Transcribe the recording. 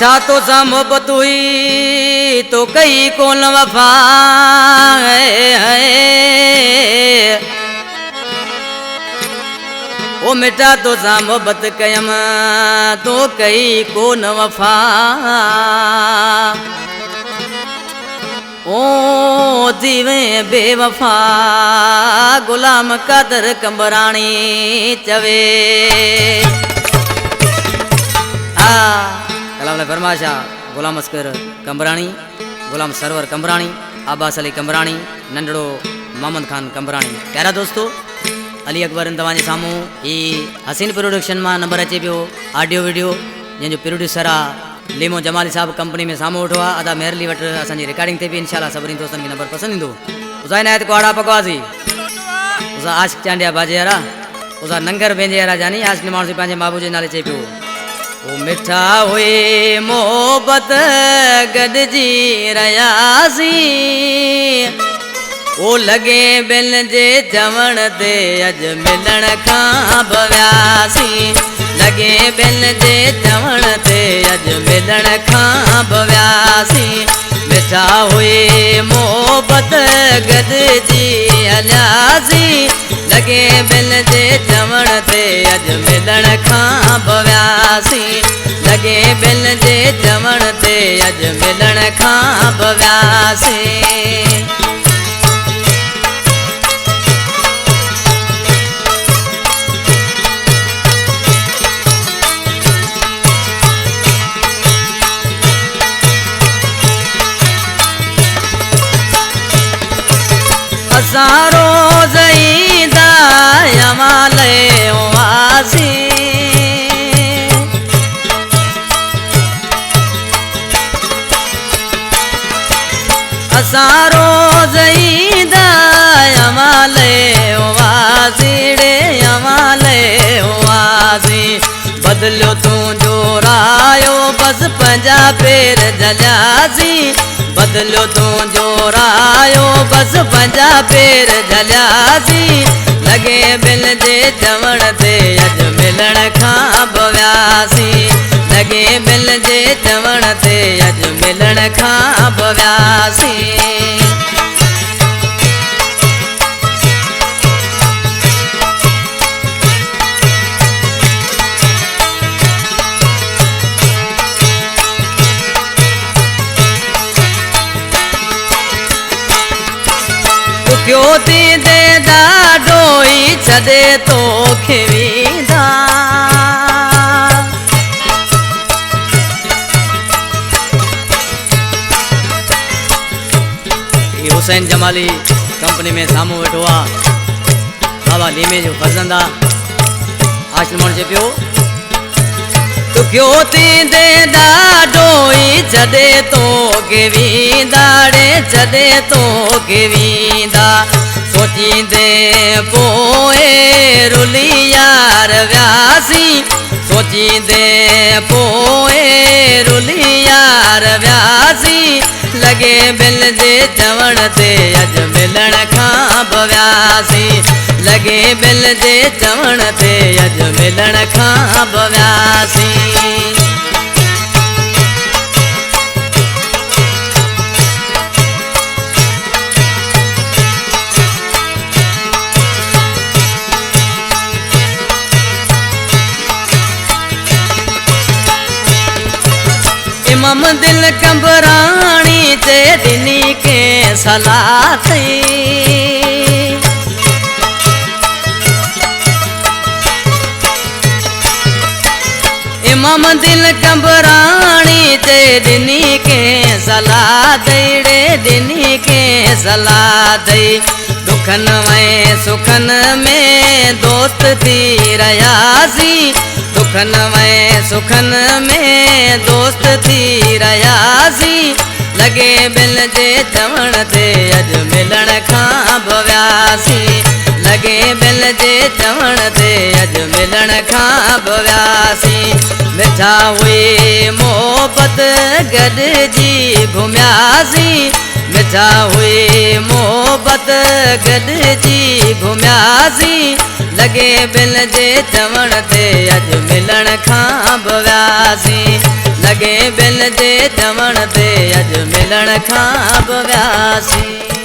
मिठा तो सा मोहब्बत हुई तो कई कौन वफा है। ओ मिठा तो सा मोहब्बत कयम तो कई कौन वफा। ओ जीवे बेवफा गुलाम कादर कंबराणी चवे। कलाम ने फरमाशा गुलाम अस्कर कंबराणी, गुलाम सरवर कंबराणी, अब्बास अली कंबराणी, नंढड़ो मोहम्मद खान कंबराणी। प्यारा दोस्तों, अली अकबर तव्हांजे साम्हूं ही हसीन प्रोडक्शन मां नंबर अचे पियो ऑडियो वीडियो, जंहिंजो प्रोड्यूसर आहे लीमो जमाली साहब कंपनी में साम्हूं वेठो आहे। अदा मेहरली वटि असांजी रिकॉर्डिंग थिए पई। इंशाल्लाह सभिनी दोस्तनि खे नंबर पसंदि ईंदो। उसा इनायत कुआड़ा पकवासी, उसा आशिक चांडिया बाजे यारा, उसा नंगर बेंजे यारा जानी आशिक माण्हू से पंहिंजे महबूब जे नाले चई पियो। ओ मिठा हुए मोहब्बत गॾिजी रहियासीं, ओ लॻे बिल जे चवण ते अॼु मिलण खां भवियासीं। लॻे बिल जे चवण ते अॼु मिलण खां भवियासीं। मिठा हुए मोहब्बत गॾिजी हलियासीं, लॻे बिल जे चवण ते अॼु मिलण खां भवियासीं। लॻे बिल जे चवण ते अॼु मिलण खां भवियासीं। असां रोज़ ईंदा यमाले हुआसीं, असां रोज़ ईंदा यमाले हुआसीं रे यमाले हुआसीं। बदलियो तूं जोरायो बस पंहिंजा पेर झलियासीं। बदलियो तूं जोरायो बस पंहिंजा पेर झलियासीं। लॻे बिल जे चवण ते अॼु मिलण खां भवियासीं। लॻे बिल जे चवण ते अॼु मिलण खां भवियासीं। क्यों थींदे ॾाढो ई छॾे तोखे वेंदा। हुसैन जमाली कंपनी में साम्हूं वेठो आहे, बाबा लीमे जो फर्ज़ंद आहे। आशिक जे पियो तूं क्यों थींदे ॾाढो ई छॾे तोखे वेंदा रे छॾे तोखे वेंदा। सोचींदे पोइ रुली यार वियासीं, सोचींदे पोइ रुली यार वियासीं। लॻे बिल जे चवण ते अॼु मिलण खां भवियासीं। लॻे बिल जे चवण ते अॼु मिलण खां भवियासीं। इमाम दिल कंबराणी ते ॾिनी के सलाह थी। इमाम दिल कंबराणी ते ॾिनी के सलाह दई रे ॾिनी के सलाह दई। दुखनि में सुखनि में दोस्त थी रहियासीं। दुखनि में सुखनि में दोस्त थी रहियासीं। लॻे बिल जे चवण ते अॼु मिलण खां भवियासीं। लॻे बिल जे चवण ते अॼु मिलण खां भवियासीं। मिठा हुई मोहब्बत गॾिजी घुमियासीं। मिठा हुई मोहब्बत गॾिजी घुमियासीं। लॻे बिल जे चवण ते अॼु मिलण खां भवियासीं। सगे बिल जे चवण ते अज मिलण खां बि वियासीं।